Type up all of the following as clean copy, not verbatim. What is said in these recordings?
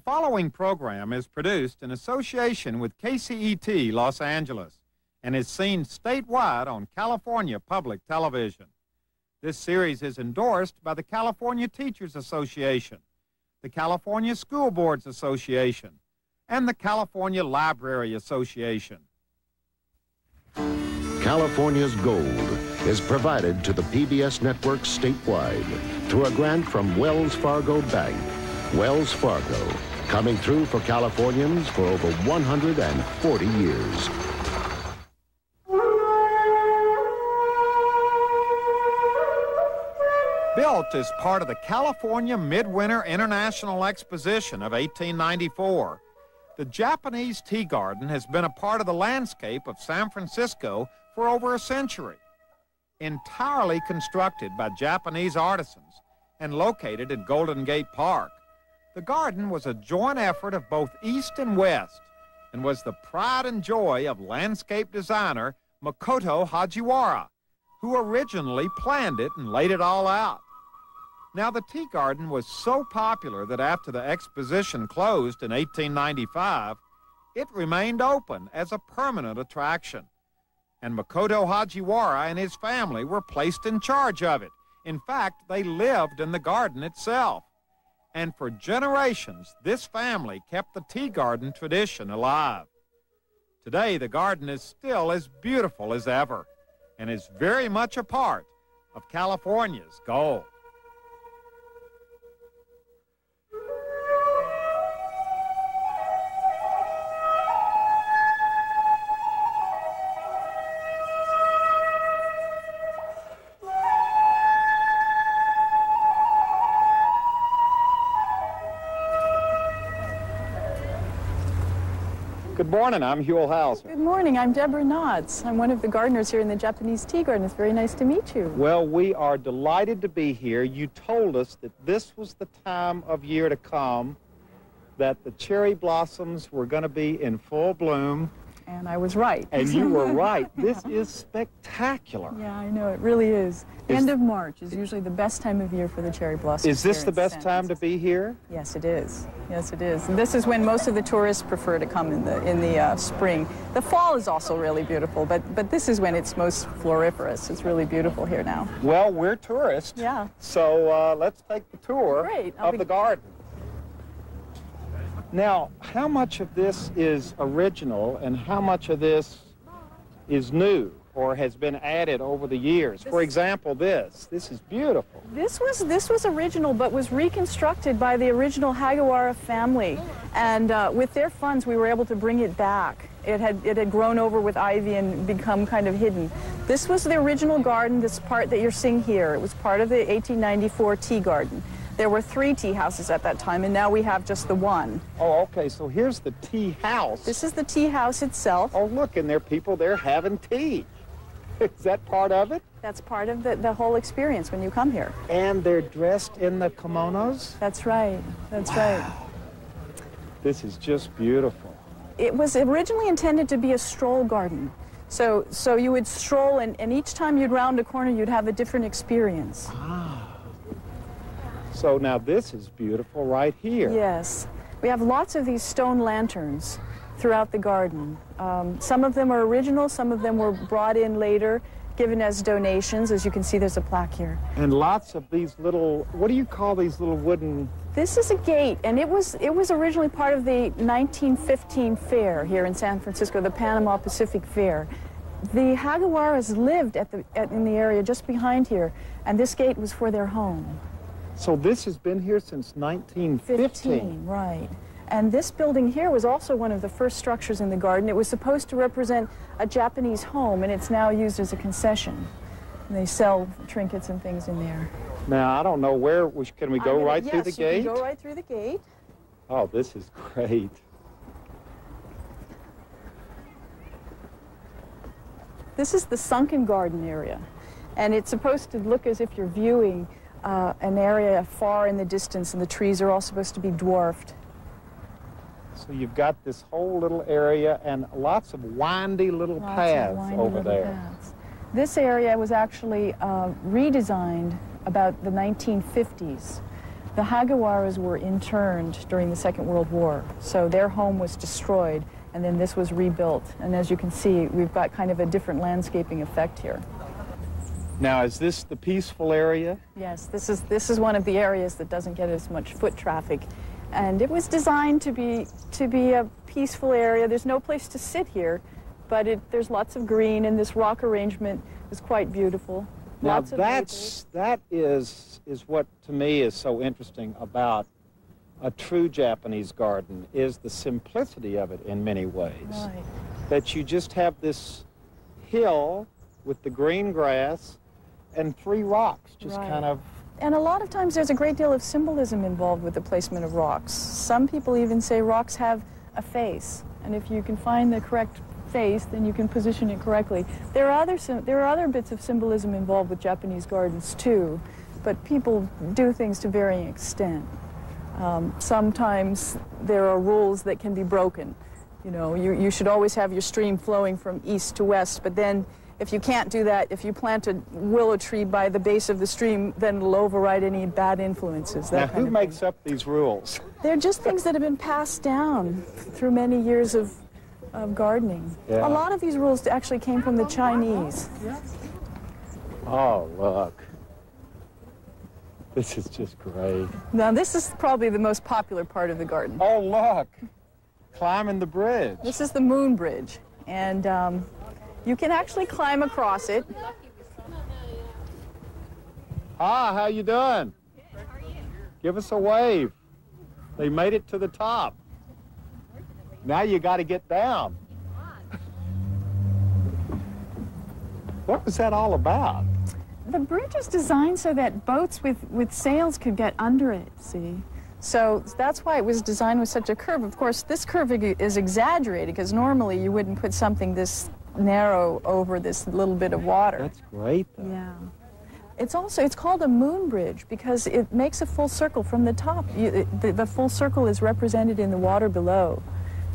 following program is produced in association with KCET Los Angeles and is seen statewide on California Public Television. This series is endorsed by the California Teachers Association, the California School Boards Association, and the California Library Association. California's gold is provided to the PBS network statewide through a grant from Wells Fargo Bank. Wells Fargo, coming through for Californians for over 140 years. Built as part of the California Midwinter International Exposition of 1894, the Japanese tea garden has been a part of the landscape of San Francisco for over a century. Entirely constructed by Japanese artisans and located at Golden Gate Park, the garden was a joint effort of both East and West and was the pride and joy of landscape designer Makoto Hajiwara, who originally planned it and laid it all out. Now, the tea garden was so popular that after the exposition closed in 1895, it remained open as a permanent attraction. And Makoto Hajiwara and his family were placed in charge of it. In fact, they lived in the garden itself. And for generations, this family kept the tea garden tradition alive. Today, the garden is still as beautiful as ever and is very much a part of California's gold. Good morning, I'm Huell Howser. Good morning, I'm Deborah Knotts. I'm one of the gardeners here in the Japanese tea garden. It's very nice to meet you. Well, we are delighted to be here. You told us that this was the time of year to come, that the cherry blossoms were going to be in full bloom. And I was right. And you were right. This is spectacular. Yeah, I know, it really is. End of March is usually the best time of year for the cherry blossoms. Is this the best time to be here? Yes, it is. Yes, it is. And this is when most of the tourists prefer to come in the spring. The fall is also really beautiful, but this is when it's most floriferous. It's really beautiful here now. Well, we're tourists. Yeah. So let's take the tour of the garden. Now, how much of this is original and how much of this is new or has been added over the years? For example, this is beautiful. This was original, but was reconstructed by the original Hagiwara family. And with their funds, we were able to bring it back. It had grown over with ivy and become kind of hidden. This was the original garden, this part that you're seeing here. It was part of the 1894 tea garden. There were 3 tea houses at that time, and now we have just the one. Oh, okay, so here's the tea house. This is the tea house itself. Oh, look, and there are people there having tea. Is that part of it? That's part of the whole experience when you come here. And they're dressed in the kimonos? That's right, that's right. This is just beautiful. It was originally intended to be a stroll garden. So you would stroll, and each time you'd round a corner, you'd have a different experience. Ah. So now this is beautiful right here. Yes. We have lots of these stone lanterns throughout the garden. Some of them are original, some of them were brought in later, given as donations. As you can see, there's a plaque here. And lots of these little, what do you call these little wooden? This is a gate, and it was originally part of the 1915 fair here in San Francisco, the Panama Pacific Fair. The Hagiwaras lived in the area just behind here, and this gate was for their home. So this has been here since 1915. Right. And this building here was also one of the first structures in the garden. It was supposed to represent a Japanese home, and it's now used as a concession. And they sell trinkets and things in there. Now, I don't know where, can we go right through the gate? Yes, you can go right through the gate. Oh, this is great. This is the sunken garden area. And it's supposed to look as if you're viewing an area far in the distance, and the trees are all supposed to be dwarfed. So you've got this whole little area and lots of windy little paths over there. This area was actually redesigned about the 1950s. The Hagawaras were interned during the Second World War, so their home was destroyed, and then this was rebuilt. And as you can see, we've got kind of a different landscaping effect here. Now, is this the peaceful area? Yes, this is one of the areas that doesn't get as much foot traffic, and it was designed to be a peaceful area. There's no place to sit here, but there's lots of green, and this rock arrangement is quite beautiful. Now Lots of that is what to me is so interesting about a true Japanese garden, is the simplicity of it in many ways. Right. That you just have this hill with the green grass and 3 rocks just Right. kind of... And a lot of times there's a great deal of symbolism involved with the placement of rocks. Some people even say rocks have a face, and if you can find the correct face, then you can position it correctly. There are other bits of symbolism involved with Japanese gardens too, but people do things to varying extent. Sometimes there are rules that can be broken. You know, you should always have your stream flowing from east to west, but then if you can't do that, if you plant a willow tree by the base of the stream, then it'll override any bad influences. Now, who makes up these rules? They're just things that have been passed down through many years of gardening. Yeah. A lot of these rules actually came from the Chinese. Oh, look. This is just great. Now, this is probably the most popular part of the garden. Oh, look. Climbing the bridge. This is the Moon Bridge, and you can actually climb across it. Ah, how you doing? Give us a wave. They made it to the top. Now you got to get down. What was that all about? The bridge is designed so that boats with sails could get under it, see? So that's why it was designed with such a curve. Of course, this curve is exaggerated because normally you wouldn't put something this narrow over this little bit of water. That's great, though. Yeah. It's called a moon bridge because it makes a full circle from the top. The full circle is represented in the water below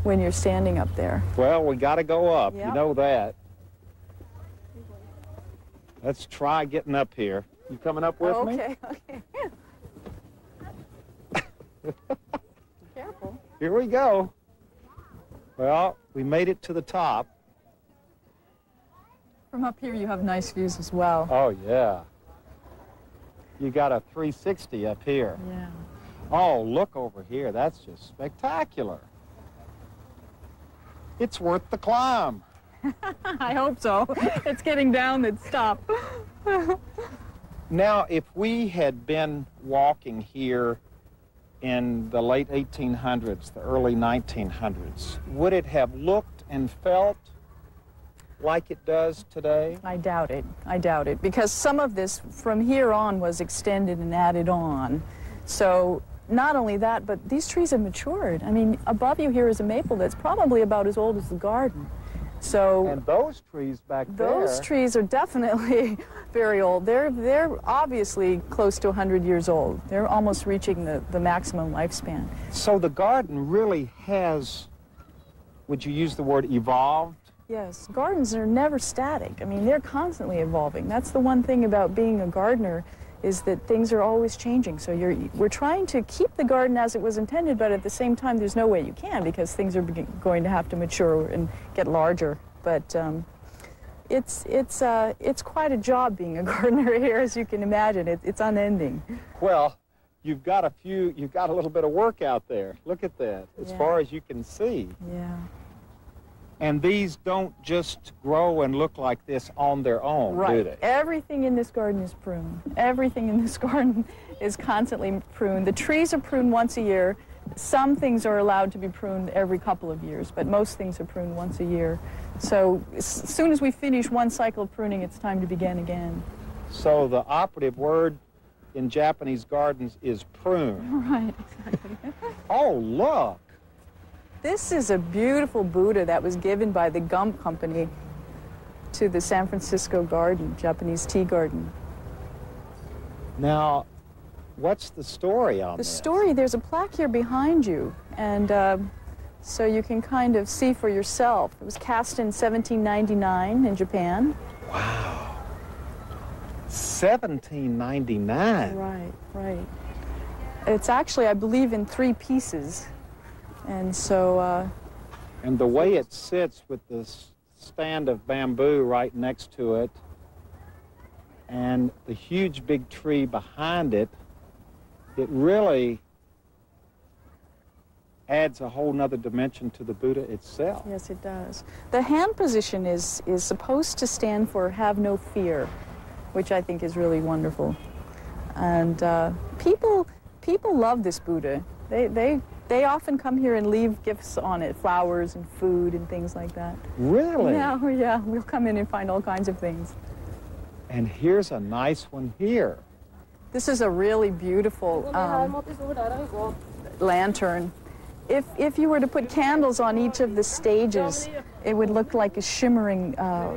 when you're standing up there. Well, we got to go up. Yep. You know that. Let's try getting up here. You coming up with me? Okay. Be careful. Here we go. Well, we made it to the top. From up here, you have nice views as well. Oh, yeah. You got a 360 up here. Yeah. Oh, look over here. That's just spectacular. It's worth the climb. I hope so. It's getting down that stop. Now, if we had been walking here in the late 1800s, the early 1900s, would it have looked and felt like it does today? I doubt it. I doubt it. Because some of this from here on was extended and added on. So not only that, but these trees have matured. I mean, above you here is a maple that's probably about as old as the garden. So And those trees back there... those trees are definitely very old. They're obviously close to 100 years old. They're almost reaching the maximum lifespan. So the garden really has, would you use the word evolved? Yes, gardens are never static. I mean, they're constantly evolving. That's the one thing about being a gardener, is that things are always changing. So we're trying to keep the garden as it was intended, but at the same time, there's no way you can because things are going to have to mature and get larger. But it's quite a job being a gardener here, as you can imagine. It's unending. Well, you've got a little bit of work out there. Look at that, as far as you can see. Yeah. And these don't just grow and look like this on their own, Right. do they? Everything in this garden is pruned. Everything in this garden is constantly pruned. The trees are pruned once a year. Some things are allowed to be pruned every couple of years, but most things are pruned once a year. So as soon as we finish one cycle of pruning, it's time to begin again. So the operative word in Japanese gardens is prune. Right, exactly. Oh, look. This is a beautiful Buddha that was given by the gum company to the San Francisco garden, Japanese tea garden. Now, what's the story on this? The story, there's a plaque here behind you, and so you can kind of see for yourself. It was cast in 1799 in Japan. Wow. 1799. Right, right. It's actually, I believe, in 3 pieces. And so... and the way it sits with this stand of bamboo right next to it and the huge big tree behind it, it really adds a whole nother dimension to the Buddha itself. Yes, it does. The hand position is supposed to stand for have no fear, which I think is really wonderful. And people love this Buddha. They often come here and leave gifts on it, flowers and food and things like that. Really? Yeah, yeah, we'll come in and find all kinds of things. And here's a nice one here. This is a really beautiful lantern. If you were to put candles on each of the stages, it would look like a shimmering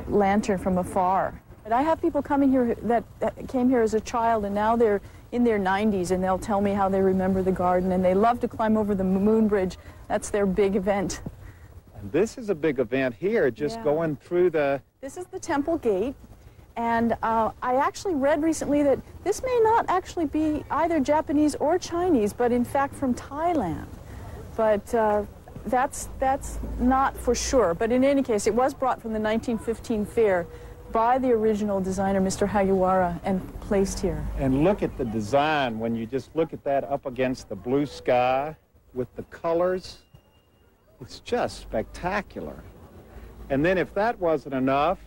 lantern from afar. And I have people coming here that came here as a child, and now they're in their 90s, and they'll tell me how they remember the garden, and they love to climb over the moon bridge. That's their big event. And this is a big event here, just going through the... This is the temple gate, and I actually read recently that this may not actually be either Japanese or Chinese, but in fact from Thailand. But that's not for sure. But in any case, it was brought from the 1915 fair by the original designer, Mr. Hagiwara, and placed here. And look at the design when you just look at that up against the blue sky with the colors. It's just spectacular. And then if that wasn't enough,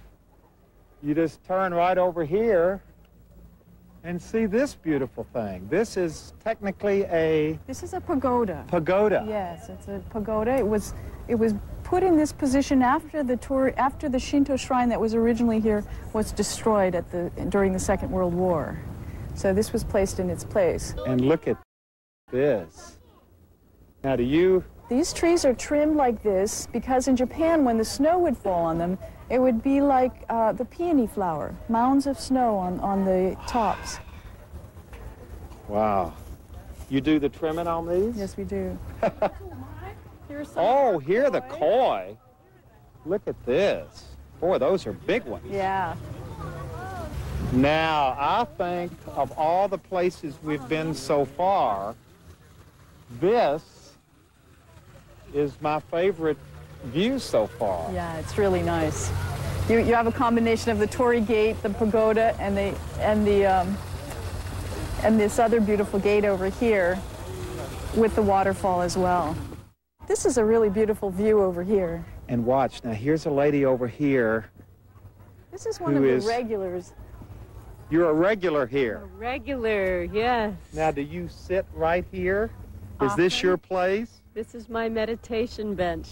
you just turn right over here and see this beautiful thing. This is technically a... This is a pagoda. Pagoda. Yes, it's a pagoda. It was put in this position after the Shinto shrine that was originally here was destroyed during the Second World War. So this was placed in its place. And look at this. Now These trees are trimmed like this because in Japan, when the snow would fall on them, it would be like the peony flower, mounds of snow on the tops. Wow. You do the trimming on these? Yes, we do. Oh, here are the koi. Look at this. Boy, those are big ones. Yeah. Now, I think of all the places we've been so far, this is my favorite view so far. Yeah, it's really nice. You have a combination of the Torii Gate, the pagoda, and this other beautiful gate over here with the waterfall as well. This is a really beautiful view over here. And watch, now here's a lady over here. This is one of the regulars. You're a regular here. A regular, yes. Now, do you sit right here? Is this your place? This is my meditation bench.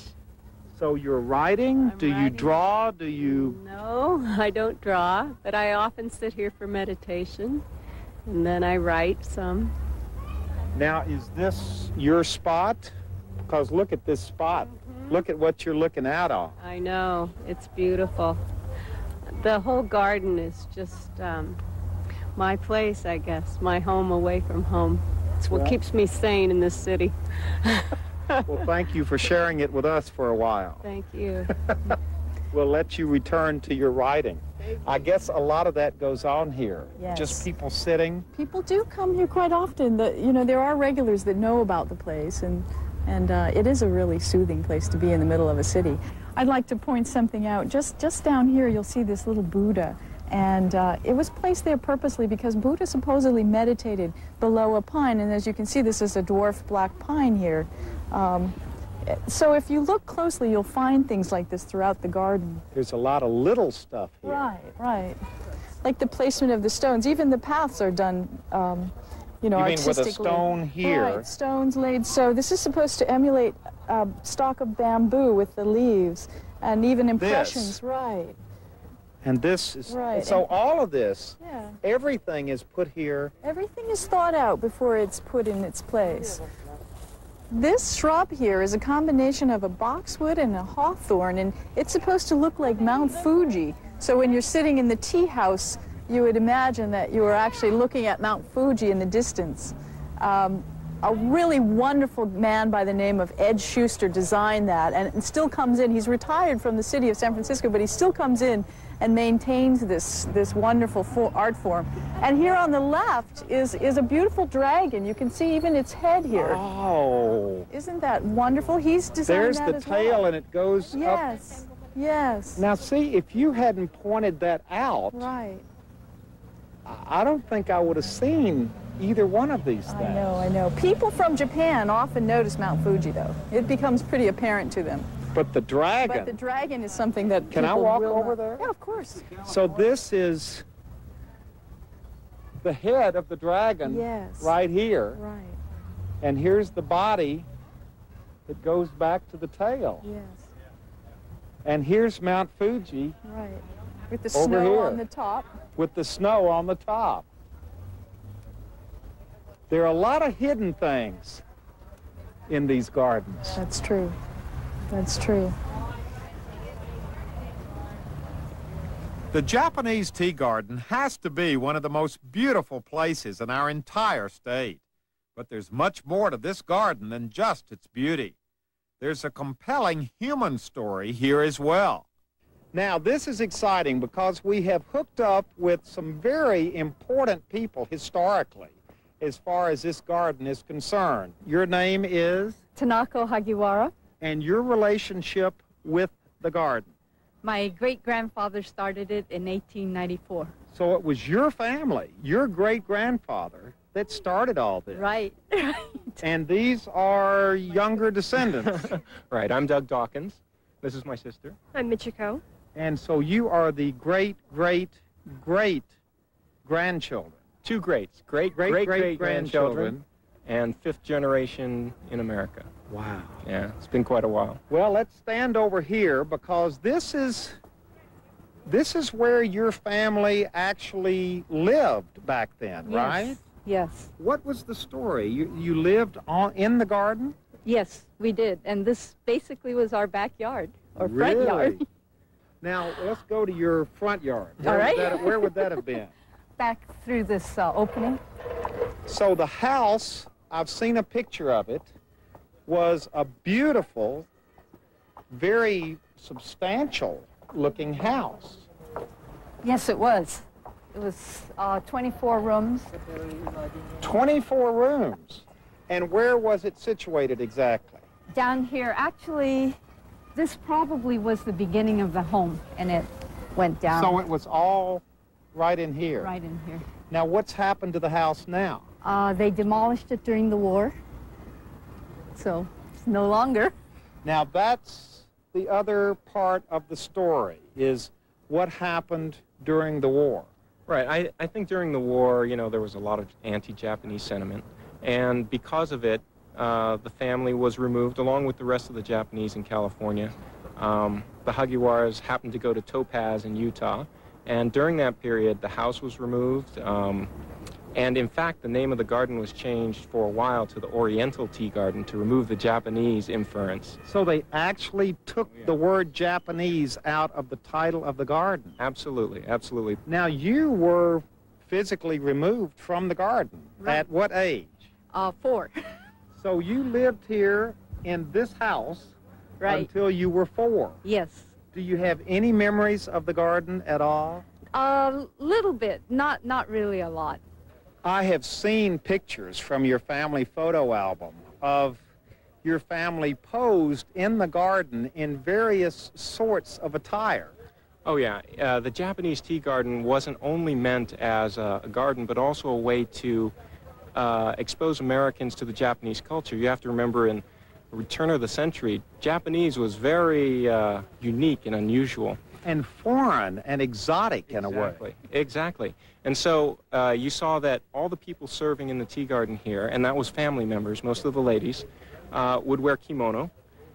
So you're writing? Do you draw? Do you... No, I don't draw, but I often sit here for meditation, and then I write some. Now, is this your spot? Because look at this spot. Mm-hmm. Look at what you're looking out on. I know. It's beautiful. The whole garden is just my place, I guess, my home away from home. It's what keeps me sane in this city. Well, thank you for sharing it with us for a while. Thank you. We'll let you return to your writing. I guess a lot of that goes on here. Yes. Just people sitting. People do come here quite often. There are regulars that know about the place, and it is a really soothing place to be in the middle of a city. I'd like to point something out. Just down here, you'll see this little Buddha. And it was placed there purposely because Buddha supposedly meditated below a pine. And as you can see, this is a dwarf black pine here. So if you look closely, you'll find things like this throughout the garden. There's a lot of little stuff here. Right, right. Like the placement of the stones. Even the paths are done, You mean artistically. with a stone here? Right, stones laid. So this is supposed to emulate a stalk of bamboo with the leaves and even impressions. Right. And this is, right. So all of this, yeah. Everything is put here. Everything is thought out before it's put in its place. This shrub here is a combination of a boxwood and a hawthorn, and it's supposed to look like Mount Fuji. So when you're sitting in the tea house, you would imagine that you were actually looking at Mount Fuji in the distance. a really wonderful man by the name of Ed Schuster designed that, and it still comes in. He's retired from the city of San Francisco, but he still comes in and maintains this wonderful art form. And here on the left is a beautiful dragon. You can see even its head here. Oh. Isn't that wonderful? He's designed There's that the as tail, well. and it goes up. Yes, yes. Now, see, if you hadn't pointed that out, Right. I don't think I would have seen either one of these things. I know. People from Japan often notice Mount Fuji, though. It becomes pretty apparent to them. But the dragon. But the dragon is something that Can I people walk will over not- there? Yeah, of course. So this is the head of the dragon. Yes. Right here. Right. And here's the body that goes back to the tail. Yes. And here's Mount Fuji Right. With the Over snow here. on the top. with the snow on the top. There are a lot of hidden things in these gardens. That's true. That's true. The Japanese tea garden has to be one of the most beautiful places in our entire state. But there's much more to this garden than just its beauty. There's a compelling human story here as well. Now, this is exciting because we have hooked up with some very important people historically as far as this garden is concerned. Your name is? Tanako Hagiwara. And your relationship with the garden. My great-grandfather started it in 1894. So it was your family, your great-grandfather, that started all this. Right. And these are younger descendants. Right, I'm Doug Dawkins. This is my sister. I'm Michiko. And so you are the great-great-great-grandchildren. Two greats. Great-great-great-grandchildren. And fifth generation in America. Wow. Yeah, it's been quite a while. Well, let's stand over here because this is where your family actually lived back then, right? Yes. What was the story? You lived in the garden? Yes, we did. And this basically was our backyard, or front Really? yard. Now, let's go to your front yard. All right. Where would that have been? Back through this opening. So the house, I've seen a picture of it, was a beautiful, very substantial looking house. Yes, it was. It was 24 rooms. 24 rooms. And where was it situated exactly? Down here, actually, this probably was the beginning of the home, and it went down. So it was all right in here. Right in here. Now, what's happened to the house now? They demolished it during the war, so it's no longer. Now, that's the other part of the story, is what happened during the war. Right, I think during the war, you know, there was a lot of anti-Japanese sentiment. And because of it, the family was removed along with the rest of the Japanese in California. The Hagiwaras happened to go to Topaz in Utah. And during that period, the house was removed. And in fact, the name of the garden was changed for a while to the Oriental Tea Garden to remove the Japanese inference. So they actually took the word Japanese out of the title of the garden. Absolutely, absolutely. Now, you were physically removed from the garden. Right. At what age? 4. So you lived here in this house Right. until you were 4. Yes. Do you have any memories of the garden at all? A little bit, not really a lot. I have seen pictures from your family photo album of your family posed in the garden in various sorts of attire. Oh yeah, the Japanese tea garden wasn't only meant as a garden, but also a way to expose Americans to the Japanese culture. You have to remember, in Return of the Century, Japanese was very unique and unusual. And foreign and exotic in a way. Exactly. And so you saw that all the people serving in the tea garden here, and that was family members, most of the ladies, would wear kimono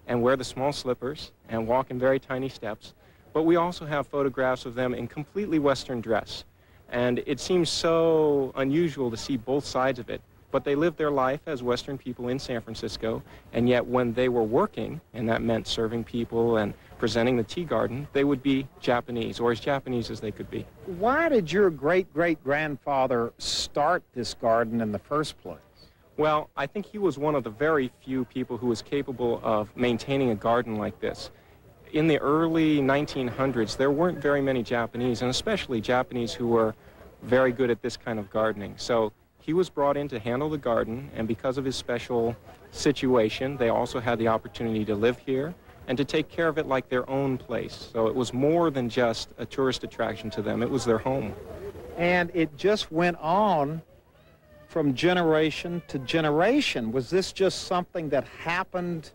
and wear the small slippers and walk in very tiny steps. But we also have photographs of them in completely Western dress. And it seems so unusual to see both sides of it. But they lived their life as Western people in San Francisco, and yet when they were working, and that meant serving people and presenting the tea garden, they would be Japanese, or as Japanese as they could be. Why did your great-great-grandfather start this garden in the first place? Well, I think he was one of the very few people who was capable of maintaining a garden like this. In the early 1900s, there weren't very many Japanese, and especially Japanese who were very good at this kind of gardening. So he was brought in to handle the garden, and because of his special situation, they also had the opportunity to live here and to take care of it like their own place. So it was more than just a tourist attraction to them. It was their home. And it just went on from generation to generation. Was this just something that happened?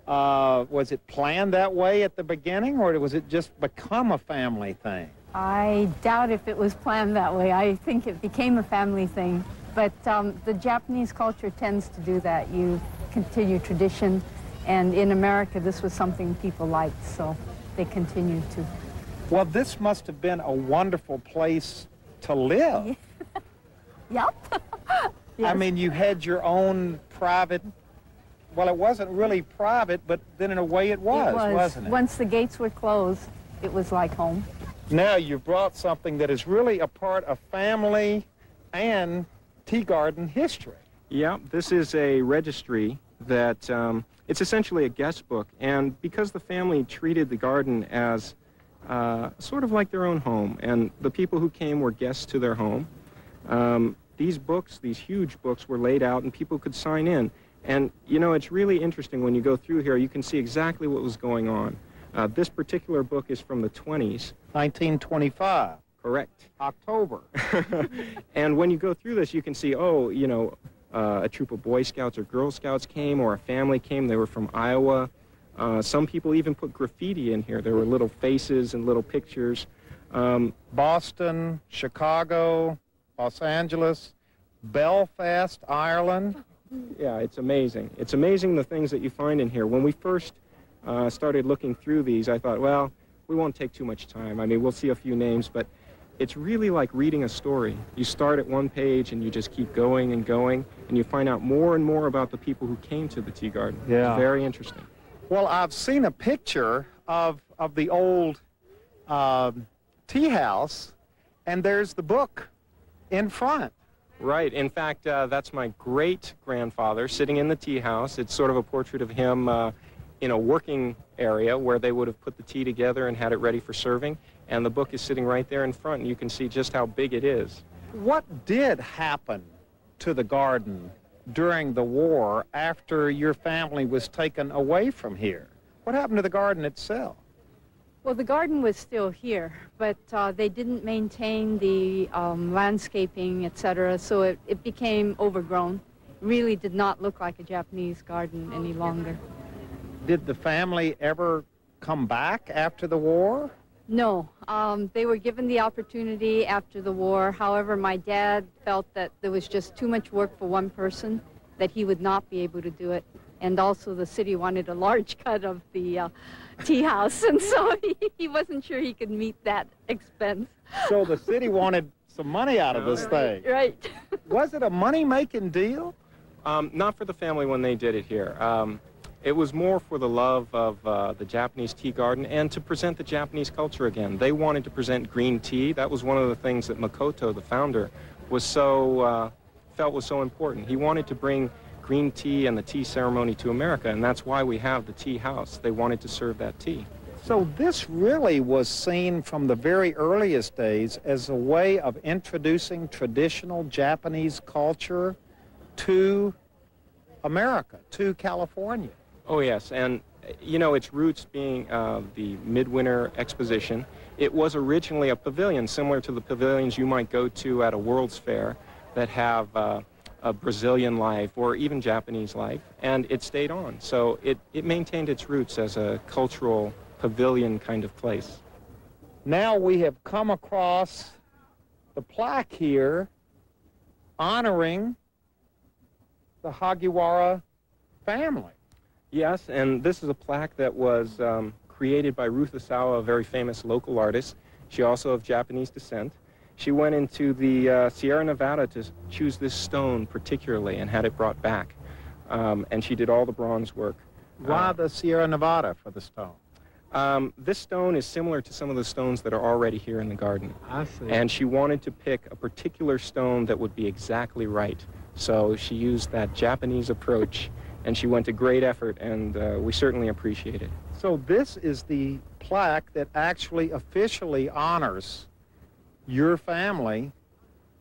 Was it planned that way at the beginning, or was it just become a family thing? I doubt if it was planned that way. I think it became a family thing. But the Japanese culture tends to do that. You continue tradition, and in America, this was something people liked, so they continued to. Well, this must have been a wonderful place to live. Yep. Yes. I mean, you had your own private, well, it wasn't really private, but then in a way it was, wasn't it? Once the gates were closed, it was like home. Now you brought something that is really a part of family and tea garden history. Yeah, this is a registry that, it's essentially a guest book, and because the family treated the garden as sort of like their own home, and the people who came were guests to their home, these books, these huge books, were laid out and people could sign in. And, you know, it's really interesting when you go through here, you can see exactly what was going on. This particular book is from the 20s. 1925. Correct. October. And when you go through this, you can see, oh, you know, a troop of Boy Scouts or Girl Scouts came, or a family came. They were from Iowa. Some people even put graffiti in here. There were little faces and little pictures. Boston, Chicago, Los Angeles, Belfast, Ireland. Yeah, it's amazing. It's amazing the things that you find in here. When we first started looking through these, I thought, well, we won't take too much time. I mean, we'll see a few names, but it's really like reading a story. You start at one page and you just keep going and going, and you find out more and more about the people who came to the tea garden. Yeah. It's very interesting. Well, I've seen a picture of the old tea house, and there's the book in front. Right. In fact, that's my great-grandfather sitting in the tea house. It's sort of a portrait of him in a working area where they would have put the tea together and had it ready for serving. And the book is sitting right there in front, and you can see just how big it is. What did happen to the garden during the war after your family was taken away from here? What happened to the garden itself? Well, the garden was still here, but they didn't maintain the landscaping, etc., so it became overgrown. Really did not look like a Japanese garden any longer. Did the family ever come back after the war? No, they were given the opportunity after the war. However, my dad felt that there was just too much work for one person, that he would not be able to do it. And also the city wanted a large cut of the tea house, and so he wasn't sure he could meet that expense. So the city wanted some money out of this thing. Right. Was it a money-making deal? Not for the family when they did it here. It was more for the love of the Japanese tea garden and to present the Japanese culture again. They wanted to present green tea. That was one of the things that Makoto, the founder, was so felt was so important. He wanted to bring green tea and the tea ceremony to America, and that's why we have the tea house. They wanted to serve that tea. So this really was seen from the very earliest days as a way of introducing traditional Japanese culture to America, to California. Oh, yes, and, you know, its roots being the Midwinter Exposition. It was originally a pavilion similar to the pavilions you might go to at a World's Fair that have a Brazilian life or even Japanese life, and it stayed on. So it maintained its roots as a cultural pavilion kind of place. Now we have come across the plaque here honoring the Hagiwara family. Yes, and this is a plaque that was created by Ruth Asawa, a very famous local artist. She also of Japanese descent. She went into the Sierra Nevada to choose this stone particularly and had it brought back. And she did all the bronze work. Why the Sierra Nevada for the stone? This stone is similar to some of the stones that are already here in the garden. I see. And she wanted to pick a particular stone that would be exactly right. So she used that Japanese approach, and she went to great effort, and we certainly appreciate it. So this is the plaque that actually officially honors your family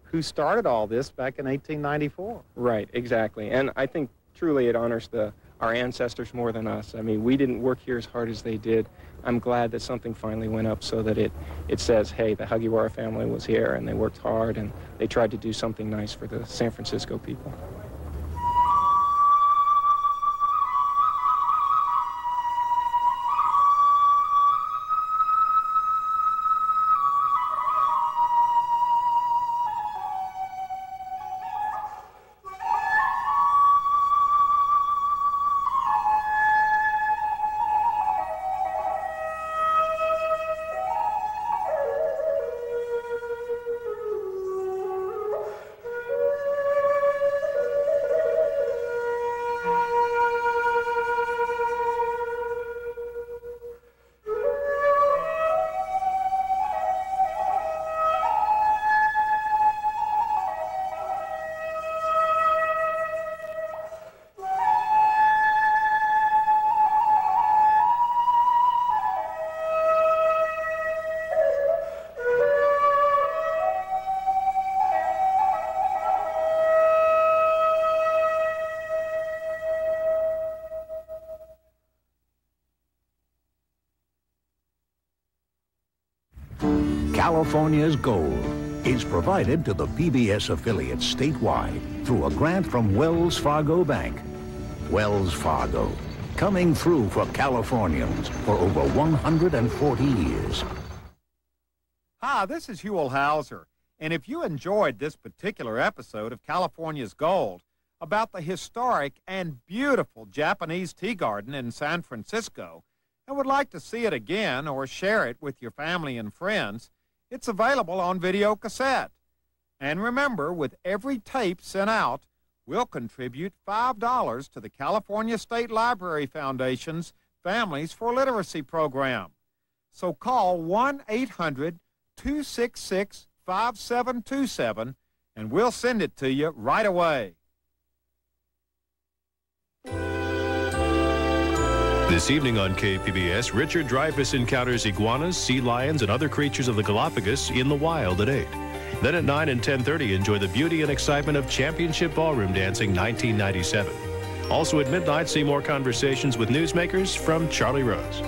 who started all this back in 1894. Right, exactly. And I think truly it honors our ancestors more than us. I mean, we didn't work here as hard as they did. I'm glad that something finally went up so that it says, hey, the Hagiwara family was here and they worked hard and they tried to do something nice for the San Francisco people. California's gold is provided to the PBS affiliates statewide through a grant from Wells Fargo Bank. Wells Fargo, coming through for Californians for over 140 years. Hi, this is Huell Howser, and if you enjoyed this particular episode of California's Gold about the historic and beautiful Japanese tea garden in San Francisco and would like to see it again or share it with your family and friends, it's available on video cassette. And remember, with every tape sent out, we'll contribute $5 to the California State Library Foundation's Families for Literacy program. So call 1-800-266-5727 and we'll send it to you right away. This evening on KPBS, Richard Dreyfuss encounters iguanas, sea lions, and other creatures of the Galapagos in the wild at 8. Then at 9 and 10:30, enjoy the beauty and excitement of Championship Ballroom Dancing 1997. Also at midnight, see more conversations with newsmakers from Charlie Rose.